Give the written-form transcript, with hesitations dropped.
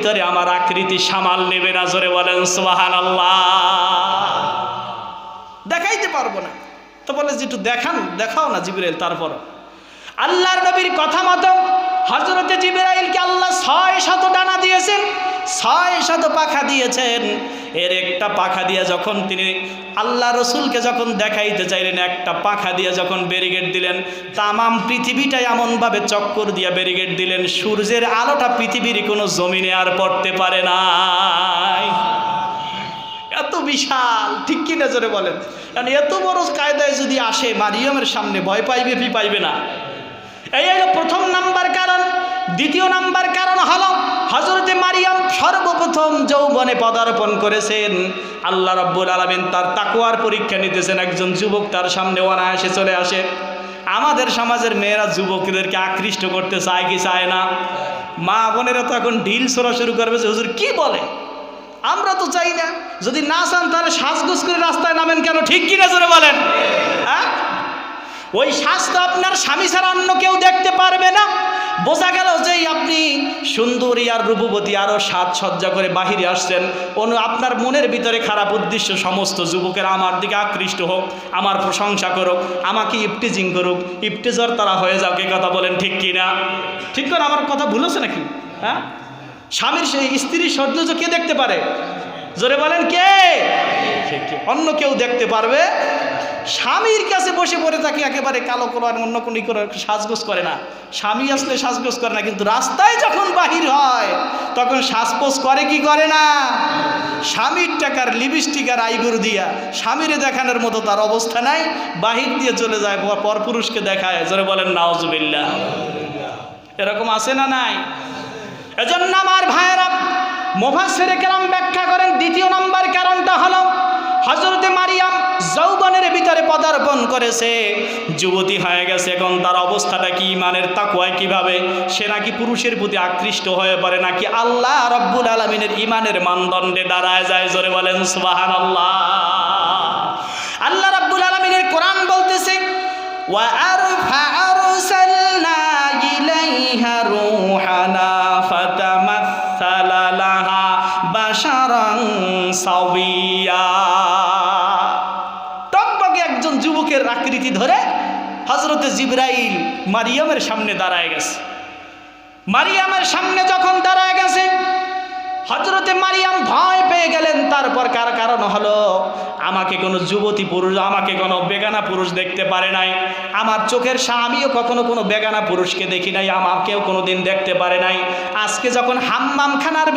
ভিতরে আমার আকৃতি সামাল নেবে না, জোরে বলেন সুবহানাল্লাহ। দেখাইতে পারবো না তো বলে যে একটু দেখাও না জিবরাইল। তারপর আল্লাহর নবীর কথা মতো হযরতে জিবরাইলকে আল্লাহ 600 ডানা দিয়েছেন, 600 পাখা দিয়েছেন। এর একটা পাখা দিয়ে যখন তিনি আল্লাহ রসুলকে যখন দেখাইতে চাইলেন, একটা পাখা দিয়ে যখন ব্যারিকেড দিলেন, তামাম পৃথিবীটা এমনভাবে চক্কর দিয়ে ব্যারিকেড দিলেন, সূর্যের আলোটা পৃথিবীর কোনো জমিনে আর পড়তে পারে নাই। এত বিশাল, ঠিক কি না জোরে বলেন? কারণ এত বড় কায়দায় যদি আসে মারিয়ামের সামনে, ভয় পাইবে কি পাইবে না? এই হলো প্রথম নাম্বার কারণ। দ্বিতীয় নাম্বার কারণ হলো হযরতে মারিয়াম সর্বপ্রথম যৌবনে পদার্পণ করেছেন। আল্লাহ রাব্বুল আলামিন তার তাকওয়ার পরীক্ষা নিতেছেন। একজন যুবক তার সামনে অনায়াসে চলে আসে। আমাদের সমাজের মেয়েরা যুবকদেরকে আকৃষ্ট করতে চায় কি চায় না? মা বোনেরা তো এখন ঢিল ছোড়া শুরু করবে যে হুজুর কি বলে, আমরা তো চাই না। যদি না চান তাহলে সাজগোজ করে রাস্তায় নামেন কেন? ঠিক কিনা জোরে বলেন। হ্যাঁ, ওই সাজ তো আপনার স্বামী ছাড়া অন্য কেউ দেখতে পারবে না। বোঝা গেল যে আপনি সুন্দরী আর রূপবতী আরও সাজসজ্জা করে বাহিরে আসছেন। আপনার মনের ভিতরে খারাপ উদ্দেশ্য, সমস্ত যুবকেরা আমার দিকে আকৃষ্ট হোক, আমার প্রশংসা করুক, আমাকে ইফটিজিং করুক, ইফটিজার তারা হয়ে যাও। কে কথা বলেন ঠিক কিনা? ঠিক করে আমার কথা ভুলেছে নাকি? হ্যাঁ, স্বামীর সেই স্ত্রীর সৌন্দর্য কে দেখতে পারে? জোরে বলেন কে? অন্য কেউ দেখতে পারবে? স্বামীর কাছে বসে পড়ে তাকে একেবারে কালো করে অন্য কোনো করে সাজগোজ করে না। স্বামী আসলে সাজগোজ করে না, কিন্তু রাস্তায় যখন বাহির হয় তখন সাজগোজ করে কি করে না? স্বামীর টাকার লিপস্টিক আর আইব্রো দিয়া স্বামীরে দেখানোর মতো তার অবস্থা নাই, বাহির দিয়ে চলে যায়, পরপুরুষকে দেখায়। জোরে বলেন নাউজুবিল্লাহ। এরকম আছে না নাই? এজন্য আমার ভাইয়েরা, মুফাসসিরে কেরাম ব্যাখ্যা করেন দ্বিতীয় নাম্বার কারণটা হলো হযরতে মারিয়াম যৌবনের ভিতরে পদার্পণ করেছে, যুবতী হয়ে গেছে। এখন তার অবস্থাটা কি? ইমানের তাকওয়ায় কিভাবে সে নাকি পুরুষের প্রতি আকৃষ্ট হয়ে পড়ে, নাকি আল্লাহ রাব্বুল আলামিনের ইমানের মানদণ্ডে দাঁড়ায় যায়। জোরে বলেন সুবহানাল্লাহ। আল্লাহ রাব্বুল আলামিনের কোরআন বলতেছে, ওয়া আরসালনা ইলাইহা রূহানা ফাতামাসসালা লাহা বাশারান সাওয়িয়া। টকটকে একজন যুবকের আকৃতি ধরে হযরতে জিবরাইল মারিয়ামের সামনে দাঁড়ায় গেছে। মারিয়ামের সামনে যখন দাঁড়ায় গেছে, হযরতে মারিয়াম ভয় পেয়ে গেলেন। তারপর কারণ হলো আমাকে কোনো যুবতী পুরুষ, আমাকে কোনো বেগানা পুরুষ দেখতে পারে নাই। আমার চোখের আমিও কখনো কোনো বেগানা পুরুষকে দেখি নাই, আমাকেও কোনোদিন দেখতে পারে নাই। আজকে যখন হাম্মাম খানার